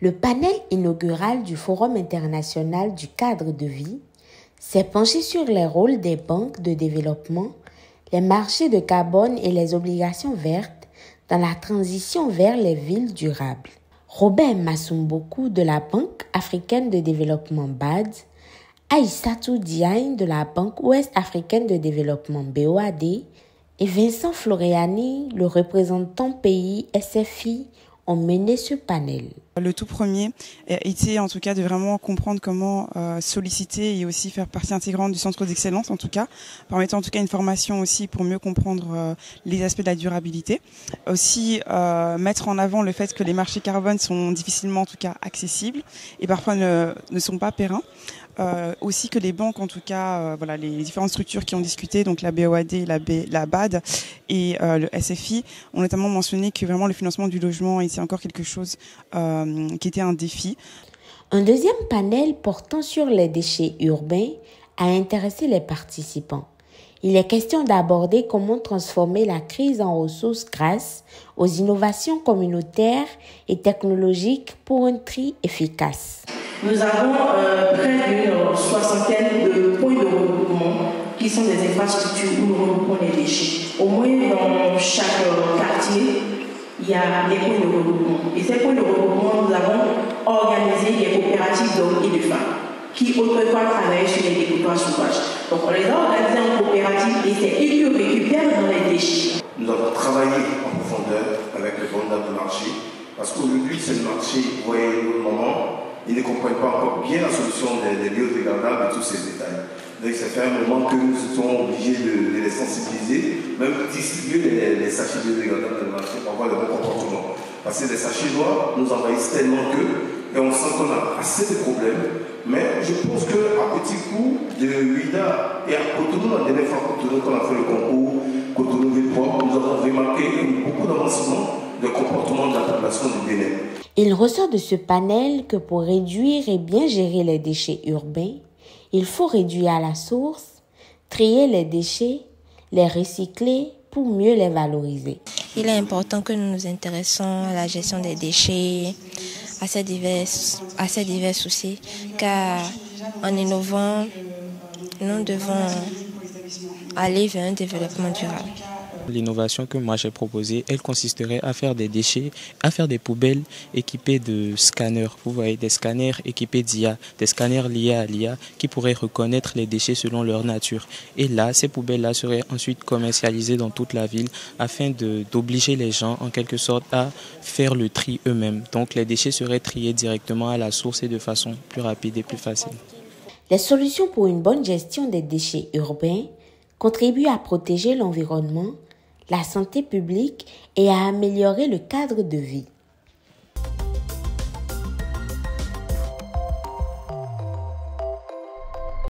Le panel inaugural du Forum international du cadre de vie s'est penché sur les rôles des banques de développement, les marchés de carbone et les obligations vertes dans la transition vers les villes durables. Robert Masumboku de la Banque africaine de développement BAD, Aïssatou Diagne de la Banque ouest-africaine de développement BOAD et Vincent Floreani, le représentant pays SFI, ont mené ce panel. Le tout premier était en tout cas de vraiment comprendre comment solliciter et aussi faire partie intégrante du centre d'excellence en tout cas, permettant en tout cas une formation aussi pour mieux comprendre les aspects de la durabilité. Aussi mettre en avant le fait que les marchés carbone sont difficilement en tout cas accessibles et parfois ne sont pas pérennes. Aussi que les banques, en tout cas, voilà, les différentes structures qui ont discuté, donc la BOAD, la BAD et le SFI, ont notamment mentionné que vraiment le financement du logement était encore quelque chose qui était un défi. Un deuxième panel portant sur les déchets urbains a intéressé les participants. Il est question d'aborder comment transformer la crise en ressources grâce aux innovations communautaires et technologiques pour un tri efficace. Nous avons près d'une soixantaine de points de regroupement qui sont des infrastructures où nous regroupons les déchets. Au moins dans chaque quartier, il y a des points de regroupement. Et ces points de regroupement, nous avons organisé des coopératives d'hommes et de femmes qui autrefois travaillaient sur les dépotoirs sauvages. Donc on les a organisés en coopérative et c'est eux qui récupèrent dans les déchets. Nous avons travaillé en profondeur avec les vendeurs de marché parce qu'aujourd'hui, c'est le marché, vous voyez, au moment, ils ne comprennent pas encore bien la solution des lieux regardables et tous ces détails. Donc ça fait un moment que nous sommes obligés de les sensibiliser, même distribuer les sachets de regardables dans le marché pour avoir le bon comportement. Parce que les sachets noirs nous envahissent tellement et on sent qu'on a assez de problèmes. Mais je pense qu'à petit coup de Huida et à Cotonou, la dernière fois Cotonou, quand on a fait le concours Cotonou V3, nous avons remarqué beaucoup d'avancement de comportement de la population du Bénin. Il ressort de ce panel que pour réduire et bien gérer les déchets urbains, il faut réduire à la source, trier les déchets, les recycler pour mieux les valoriser. Il est important que nous nous intéressions à la gestion des déchets, à ces divers soucis, car en innovant, nous devons aller vers un développement durable. L'innovation que moi j'ai proposée, elle consisterait à faire des déchets, à faire des poubelles équipées de scanners. Vous voyez, des scanners équipés d'IA, des scanners liés à l'IA qui pourraient reconnaître les déchets selon leur nature. Et là, ces poubelles-là seraient ensuite commercialisées dans toute la ville afin d'obliger les gens en quelque sorte à faire le tri eux-mêmes. Donc les déchets seraient triés directement à la source et de façon plus rapide et plus facile. Les solutions pour une bonne gestion des déchets urbains contribuent à protéger l'environnement, la santé publique et à améliorer le cadre de vie.